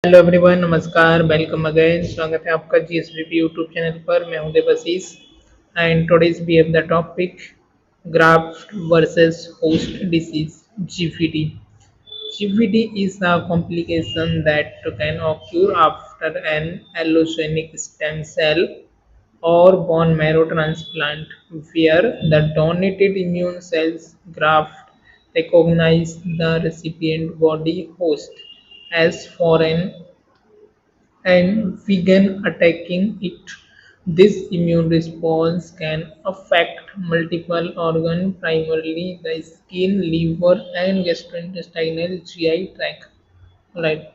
Hello everyone, नमस्कार, welcome again. स्वागत है आपका जीएसवीपी यूट्यूब चैनल पर। मैं हूं Debashish and today's we have the topic graft versus host disease GVD. GVD is a complication that can occur after an allogenic stem cell or bone marrow transplant, where the donated immune cells graft recognize the recipient body host as foreign and begin attacking it. This immune response can affect multiple organs, primarily the skin, liver, and gastrointestinal GI tract. Right.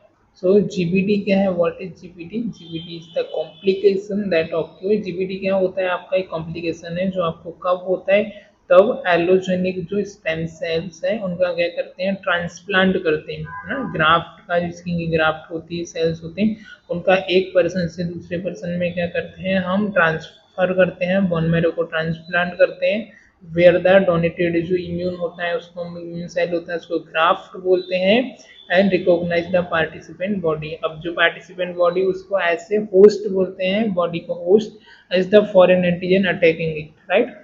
So GBD क्या है? What is GBD? GBD is the complication that occur. GBD क्या होता है? आपका एक complication है जो आपको कब होता है? तब एलोजेनिक जो स्टेम सेल्स है उनका क्या करते हैं? ट्रांसप्लांट करते हैं, है ना। ग्राफ्ट का जिसकी ग्राफ्ट होती है, सेल्स होते हैं, उनका एक पर्सन से दूसरे पर्सन में क्या करते हैं? हम ट्रांसफर करते हैं, बोन मैरो को ट्रांसप्लांट करते हैं। वेयर द डोनेटेड जो इम्यून होता है उसको इम्यून सेल होता है उसको ग्राफ्ट बोलते हैं and recognize the participant body. अब जो पार्टिसिपेंट बॉडी उसको ऐसे होस्ट बोलते हैं, बॉडी को host as the foreign antigen attacking it, right.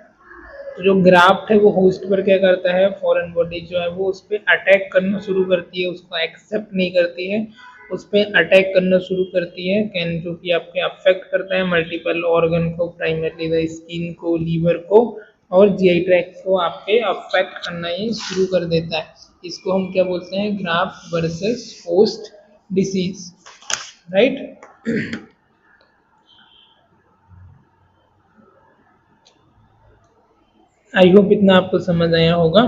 तो जो ग्राफ्ट है वो होस्ट पर क्या करता है? फॉरेन बॉडी जो है वो उस पर अटैक करना शुरू करती है, उसको एक्सेप्ट नहीं करती है, उस पर अटैक करना शुरू करती है, कैन जो कि आपके अफेक्ट करता है मल्टीपल ऑर्गन को, प्राइमरली द स्किन को, लीवर को और जीआई ट्रैक्ट को आपके अफेक्ट करना ही शुरू कर देता है। इसको हम क्या बोलते हैं? Graft versus host disease, right. I hope इतना आपको समझ आया होगा।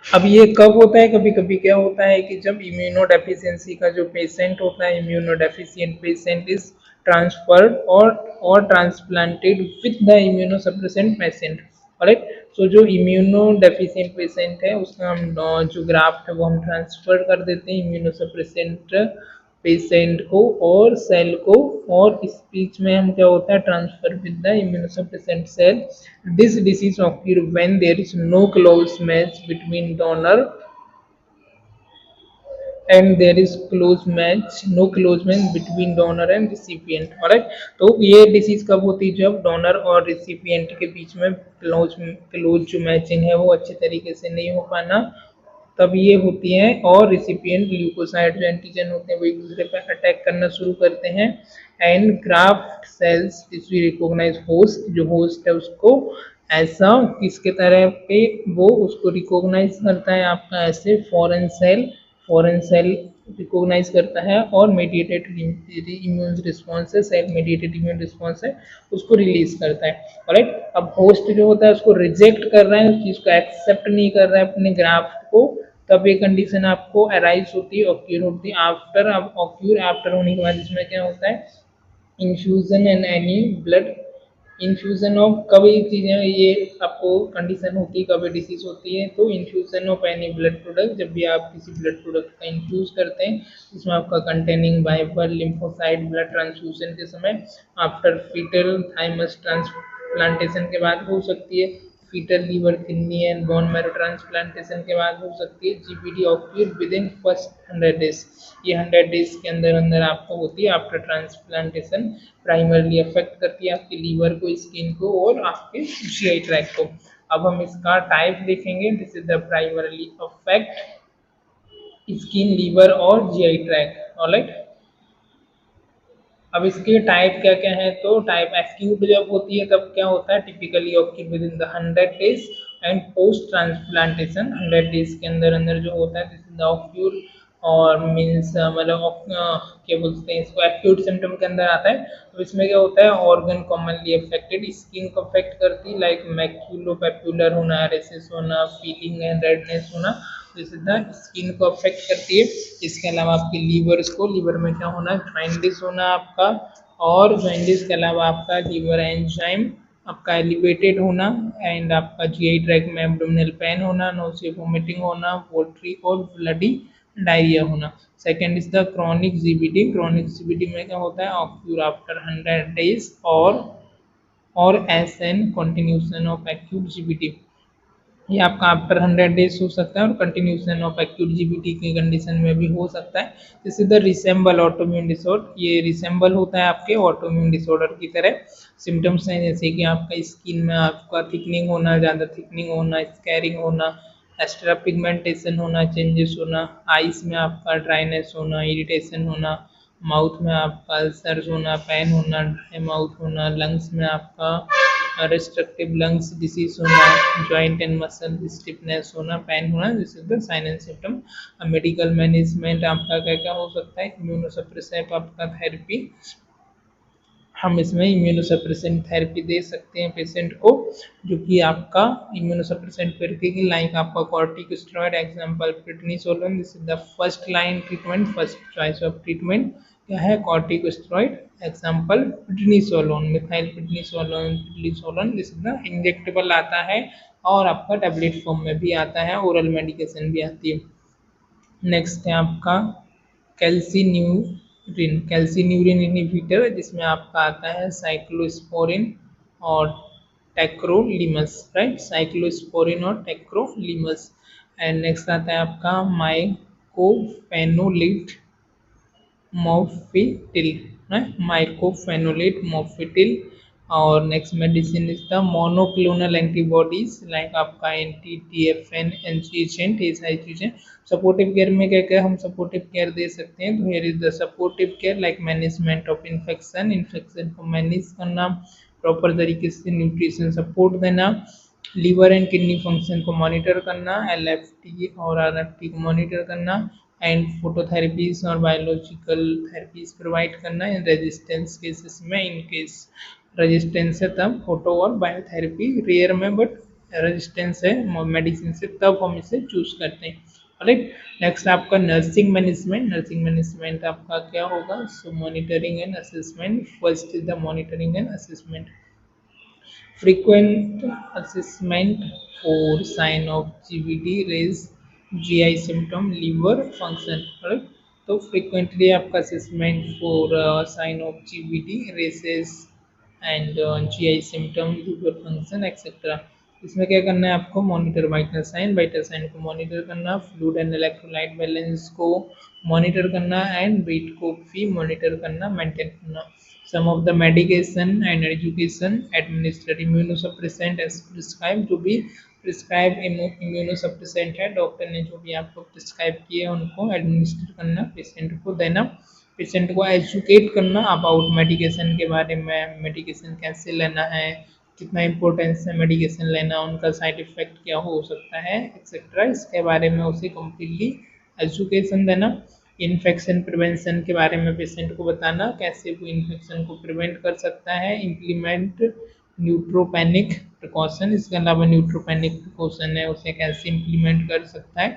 अब ये कब होता है? कभी कभी क्या होता है कि जब इम्यूनो डेफिशिएंसी का जो पेशेंट होता है, immunodeficient patient is transferred और transplanted with the immunosuppressant patient, right. So जो इम्यूनो डेफिशिएंट पेशेंट है उसका हम जो ग्राफ्ट है वो हम ट्रांसफर कर देते हैं इम्यूनो सप्रेसेंट पेशेंट को और सेल को, और इस बीच में हम क्या होता है? Transfer with the immunosuppressant cell. This disease occur when there is no close match between donor and there is close match no close match between donor and recipient, alright। तो ये डिसीज कब होती है? जब डोनर और recipient के बीच में close जो मैचिंग है वो अच्छे तरीके से नहीं हो पाना, तब ये होती है। और रिसिपिएंट ल्यूकोसाइट जो एंटीजन होते हैं वो एक दूसरे पर अटैक करना शुरू करते हैं and graft cells recognize host, जो होस्ट है उसको ऐसा किसके तरह पे वो उसको रिकॉग्नाइज करता है आपका ऐसे फॉरेन सेल रिकॉग्नाइज करता है और मेडिएटेड इम्यून रिस्पॉन्स है, सेल मेडिएटेड इम्यून रिस्पॉन्स है, उसको रिलीज करता है, राइट। अब होस्ट जो होता है उसको रिजेक्ट कर रहा है, उस चीज को एक्सेप्ट नहीं कर रहा है अपने ग्राफ्ट को, तब ये कंडीशन आपको अराइज होती है, ऑक्यूर होती है आफ्टर। अब ऑक्यूर आफ्टर होने के बाद इसमें क्या होता है? Infusion and any blood infusion of, कब ये चीज़ें ये आपको कंडीशन होती है, कब ये डिसीज होती है? तो infusion of any blood product, जब भी आप किसी ब्लड प्रोडक्ट का इन्फ्यूज करते हैं इसमें आपका containing Bible lymphocyte blood transfusion के समय, आफ्टर फीटल थाइमस ट्रांसप्लांटेशन के बाद हो सकती है, fetal liver kidney and bone marrow transplantation के बाद हो सकती है। GPD occur within first 100 days, ये 100 डेज के अंदर अंदर आपको होती है आफ्टर ट्रांसप्लांटेशन। प्राइमरली अफेक्ट करती है आपके लीवर को, स्किन को और आपके जीआई ट्रैक्ट को। अब हम इसका टाइप देखेंगे। This is the primarily affect skin, liver और जीआई ट्रैक्ट, ऑलराइट। अब इसके टाइप क्या क्या है? तो टाइप एक्यूट जब होती है तब क्या होता है? Typically occur with in the 100 days and post transplantation 100 days के अंदर अंदर जो होता है, दिस इज द ऑक्यूर और मीन्स मतलब क्या बोलते हैं इसको, एक्यूट सिम्टम के अंदर आता है। तो इसमें क्या होता है? ऑर्गन कॉमनली अफेक्टेड, स्किन को अफेक्ट करती है, लाइक मैक्यूलोपैपुलर होना, रेसिस होना, फीलिंग एंड रेडनेस होना, दिस इज द स्किन को अफेक्ट करती है। इसके अलावा आपके लीवर में क्या होना? जॉइंटिस होना आपका, और जॉइंटिस के अलावा आपका लीवर एंजाइम आपका एलिवेटेड होना एंड आपका जीआई ट्रैक्ट में एब्डोमिनल पेन होना, नोसिया वोमिटिंग होना, वोटरी और ब्लडी डायरिया होना। Second is the chronic GBD. Chronic GBD में क्या होता है? ऑक्यूर आफ्टर 100 डेज और as an continuation of acute GBD. ये आपका आफ्टर 100 डेज हो सकता है और कंटिन्यूशन ऑफ एक्यूट जीबीटी की कंडीशन में भी हो सकता है। This is the resemble autoimmune disorder, ये रिसेम्बल होता है आपके ऑटोम्यून डिसऑर्डर की तरह। सिम्टम्स हैं जैसे कि आपका स्किन में आपका थिकनिंग होना, ज़्यादा थिकनिंग होना, स्कैरिंग होना, एक्स्ट्रा पिगमेंटेशन होना, चेंजेस होना, आइस में आपका ड्राइनेस होना, इरिटेशन होना, माउथ में आपका अल्सर्स होना, पेन होना, ड्राई माउथ होना, लंग्स में आपका रिस्ट्रक्टिव लंग्स डिसीज होना, जॉइंट एंड मसल स्टिफनेस होना, पेन होना, this is the sign and symptom. Medical management आपका क्या क्या हो सकता है, इम्यूनोसप्रेसिव आपका थेरेपी, हम इसमें इम्यूनोसप्रेसेंट थेरेपी दे सकते हैं पेशेंट को, जो कि आपका इम्यूनोसप्रेसेंट थेरेपी की लाइक आपका corticosteroid example prednisolone, this is the first line treatment, first choice of treatment क्या है, corticosteroid example prednisolone, methyl prednisolone, prednisolone, this is the injectable आता है और आपका टैबलेट फॉर्म में भी आता है, ओरल मेडिकेशन भी आती है। नेक्स्ट है आपका कैल्सीन्यूरिन इनहिबिटर, जिसमें आपका आता है साइक्लोस्पोरिन और टेक्रोलिमस, राइट, साइक्लोस्पोरिन और टेक्रोलिमस। एंड नेक्स्ट आता है आपका माइकोफेनोलेट मॉर्फिटिल, माइकोफेनोलेट मॉर्फिटिल। और next medicine is the monoclonal antibodies like आपका एंटी टीएफएन, एंटीजेंट, ये सारी चीज़ें। सपोर्टिव केयर में क्या क्या हम सपोर्टिव केयर दे सकते हैं, तो here is the supportive care like management of infection, infection को मैनेज करना, प्रॉपर तरीके से न्यूट्रिशन सपोर्ट देना, लीवर एंड किडनी फंक्शन को मॉनिटर करना, एलएफटी और आरएफटी को मॉनिटर करना, एंड फोटोथेरेपीज और बायोलॉजिकल थेरेपीज प्रोवाइड करना इन रेजिस्टेंस केसेस में। इन केस रेजिस्टेंस है तब फोटो और बायोथेरेपी, रेयर में बट रेजिस्टेंस है मेडिसिन से तब हम इसे चूज करते हैं। राइट, नेक्स्ट आपका नर्सिंग मैनेजमेंट, नर्सिंग मैनेजमेंट आपका क्या होगा, so monitoring and assessment, first is the monitoring and assessment, frequent assessment for sign of GVT, raise GI symptom, liver function, right? तो frequently आपका assessment for sign of GVT, raises and GI symptom, liver function, etc. इसमें क्या करना है आपको, monitor vital sign को monitor करना, fluid and electrolyte balance को मॉनिटर करना, एंड वेट को भी मॉनिटर करना, मेंटेन करना। Some of the medication and education administered immunosuppressant as prescribe, जो भी प्रिस्क्राइब इम्यूनोसप्रेसेंट है डॉक्टर ने जो भी आपको प्रिस्क्राइब किए हैं उनको एडमिनिस्टर करना, पेशेंट को देना, पेशेंट को एजुकेट करना अबाउट मेडिकेशन के बारे में, मेडिकेशन कैसे लेना है, कितना इम्पोर्टेंस है मेडिकेशन लेना, उनका साइड इफेक्ट क्या हो सकता है, एक्सेट्रा, इसके बारे में उसे कम्प्लीटली एजुकेशन देना। इन्फेक्शन प्रिवेंशन के बारे में पेशेंट को बताना, कैसे वो इन्फेक्शन को प्रिवेंट कर सकता है, इम्प्लीमेंट न्यूट्रोपेनिक प्रिकॉशन, इसके अलावा न्यूट्रोपेनिक प्रिकॉशन है उसे कैसे इम्प्लीमेंट कर सकता है,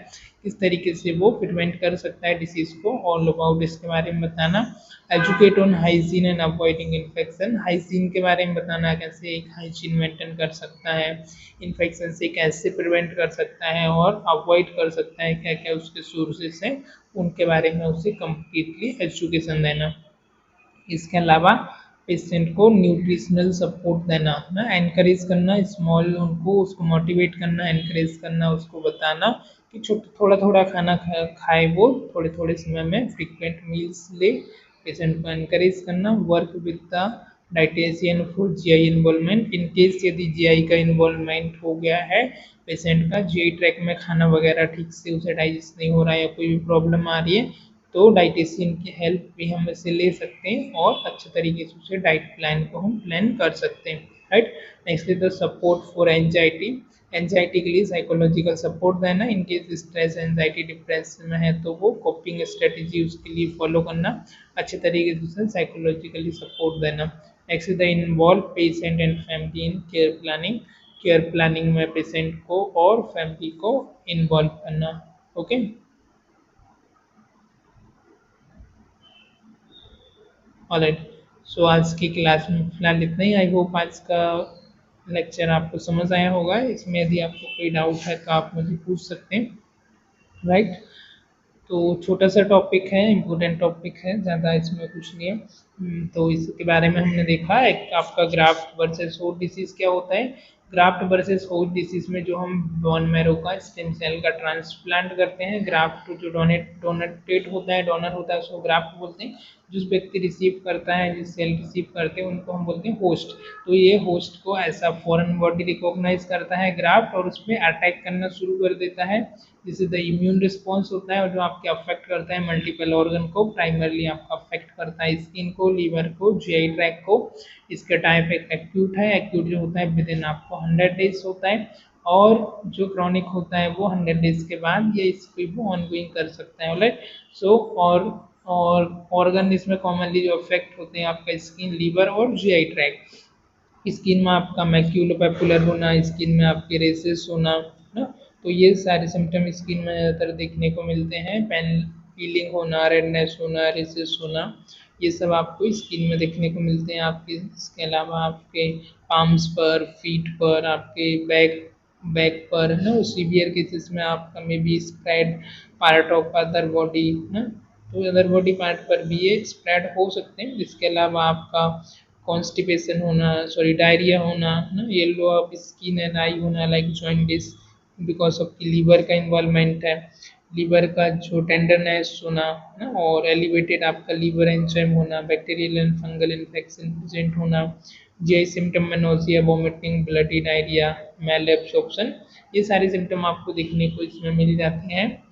किस तरीके से वो प्रिवेंट कर सकता है डिसीज़ को, ऑल अबाउट इसके बारे में बताना। Educate on hygiene and avoiding infection, hygiene के बारे में बताना, कैसे एक हाइजीन मेंटेन कर सकता है, इन्फेक्शन से कैसे प्रिवेंट कर सकता है और अवॉइड कर सकता है, क्या क्या उसके सोर्सेस हैं उनके बारे में उसे कम्प्लीटली एजुकेशन देना। इसके अलावा पेशेंट को न्यूट्रिशनल सपोर्ट देना ना, एनकरेज करना, स्मॉल उनको उसको मोटिवेट करना, एनकरेज करना, उसको बताना कि थोड़ा थोड़ा खाना खाए, वो थोड़े थोड़े समय में फ्रीक्वेंट मील्स ले, पेशेंट को एनकरेज करना, work with the dietitian for GI involvement, in case यदि जीआई का इन्वॉल्वमेंट हो गया है, पेशेंट का जीआई ट्रैक में खाना वगैरह ठीक से उसे डाइजेस्ट नहीं हो रहा है या कोई भी प्रॉब्लम आ रही है, तो डाइटिशियन की हेल्प भी हम इसे ले सकते हैं और अच्छे तरीके से उसे डाइट प्लान को हम प्लान कर सकते हैं। Right, next is the support for anxiety, anxiety के लिए साइकोलॉजिकल सपोर्ट देना, इनकेस स्ट्रेस एंजाइटी डिप्रेशन में है तो वो कोपिंग स्ट्रेटजी उसके लिए फॉलो करना, अच्छे तरीके से उसे साइकोलॉजिकली सपोर्ट देना। Next is the involve patient and family in care planning, care planning में पेशेंट को और फैमिली को इन्वॉल्व करना। ओके, ऑलराइट, सो आज की क्लास में फिलहाल इतना ही। आई होप आज का लेक्चर आपको समझ आया होगा, इसमें यदि आपको कोई डाउट है तो आप मुझे पूछ सकते हैं। राइट, तो छोटा सा टॉपिक है, इम्पोर्टेंट टॉपिक है, ज़्यादा इसमें कुछ नहीं है। तो इसके बारे में हमने देखा एक आपका ग्राफ्ट वर्सेस होस्ट डिसीज़ क्या होता है। ग्राफ्ट वर्सेस होस्ट डिसीज में जो हम बोन मैरो का स्टेम सेल का ट्रांसप्लांट करते हैं, ग्राफ्ट जो डोनेटेड होता है, डोनर होता है, उसको ग्राफ्ट बोलते हैं। जिस व्यक्ति रिसीव करता है, जिस सेल रिसीव करते हैं, उनको हम बोलते हैं होस्ट। तो ये होस्ट को ऐसा फॉरेन बॉडी रिकॉग्नाइज करता है ग्राफ्ट, और उसमें अटैक करना शुरू कर देता है, जिससे द इम्यून रिस्पॉन्स होता है, और जो आपके अफेक्ट करता है मल्टीपल ऑर्गन को। प्राइमरली आपका अफेक्ट करता है स्किन को, लीवर को, जीआई ट्रैक्ट को। इसका टाइप एक एक्यूट है। एक्यूट जो होता है विद इन आपको 100 डेज होता है, और जो क्रॉनिक होता है वो 100 डेज के बाद ये इसको वो ऑनगोइंग कर सकता है। ऑलराइट। सो और ऑर्गन इसमें कॉमनली जो अफेक्ट होते हैं आपका स्किन, लीवर और जीआई ट्रैक्ट। स्किन में आपका मैक्यूलोपैपुलर होना, स्किन में आपके रेसेस होना ना, तो ये सारे सिम्टम स्किन में ज़्यादातर देखने को मिलते हैं। पेन पीलिंग होना, रेडनेस होना, रेसेस होना, ये सब आपको स्किन में देखने को मिलते हैं आपके। इसके अलावा आपके पाम्स पर, फीट पर, आपके बैक बैक पर है ना, सीवियर केसेस में आपका may be spread part of other body ना, तो अदर बॉडी पार्ट पर भी ये स्प्रेड हो सकते हैं। इसके अलावा आपका कॉन्स्टिपेशन होना, सॉरी डायरिया होना ना, yellow of skin and I होना लाइक जॉइंटिस, बिकॉज ऑफ की लीवर का इन्वॉल्वमेंट है। लीवर का जो टेंडरनेस होना ना, और एलिवेटेड आपका लीवर एंजाइम होना, bacterial and fungal infection present होना, जीआई सिम्टम में नोजिया, वोमिटिंग, ब्लडी डायरिया, मैल एब्सॉर्प्शन, ये सारे सिम्टम आपको देखने को इसमें मिल जाते हैं।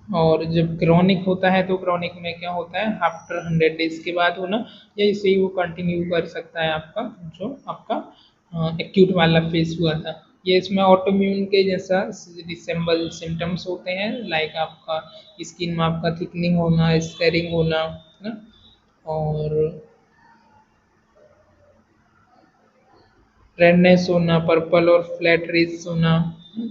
और जब क्रॉनिक होता है तो क्रॉनिक में क्या होता है, आफ्टर 100 डेज के बाद होना, या इसे ही वो कंटिन्यू कर सकता है आपका जो आपका एक्यूट वाला फेस हुआ था। ये इसमें ऑटोम्यून के जैसा रिसेम्बल सिम्टम्स होते हैं, लाइक आपका स्किन में आपका थिकनिंग होना, स्कैरिंग होना ना, और रेडनेस होना, पर्पल और फ्लैट रेस होना,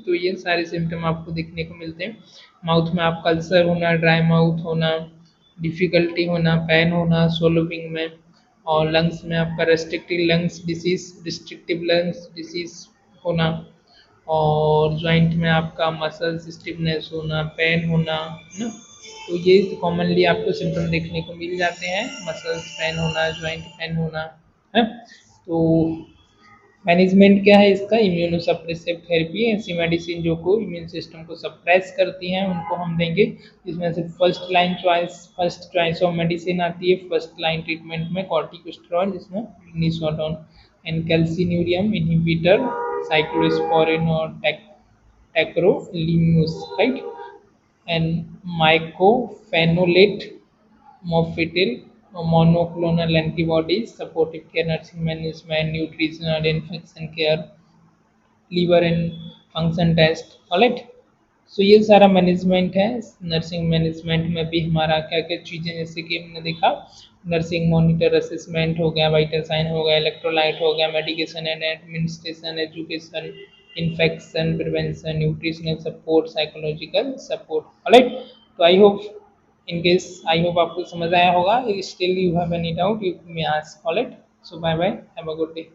तो ये सारे सिम्टम आपको देखने को मिलते हैं। माउथ में आपका अल्सर होना, ड्राई माउथ होना, डिफ़िकल्टी होना, पेन होना सोलोविंग में, और लंग्स में आपका रिस्ट्रिक्टिव लंग्स डिसीज होना, और जॉइंट में आपका मसल्स स्टिफनेस होना, पेन होना है ना। तो ये कॉमनली आपको सिम्टम देखने को मिल जाते हैं, मसल्स पेन होना, जॉइंट पेन होना है। तो मैनेजमेंट क्या है इसका, इम्यूनो सप्रेसिव थेरेपी, ऐसी मेडिसिन जो को इम्यून सिस्टम को सप्रेस करती हैं उनको हम देंगे। इसमें से फर्स्ट चॉइस ऑफ मेडिसिन आती है फर्स्ट लाइन ट्रीटमेंट में कॉर्टिकोस्टेरॉइड, जिसमें निसोडोन एंड कैल्सिन्यूरियम इनहिबिटर, साइक्लोस्पोरिन और tacrolimus, right, and mycophenolate, mofetil, monoclonal antibodies, supportive care, nursing management, nutritional, infection care, liver and function test, alright. So ये सारा management है। Nursing management में भी हमारा क्या क्या चीज़ें, जैसे कि हमने देखा, नर्सिंग मॉनिटर असेसमेंट हो गया, वाइटल साइन हो गया, इलेक्ट्रोलाइट हो गया, medication and administration, education, infection prevention, nutritional support, psychological support, alright. तो I hope, in case I hope आपको समझ आया होगा। Still you have any doubt, you may ask, alright. So bye bye, have a good day.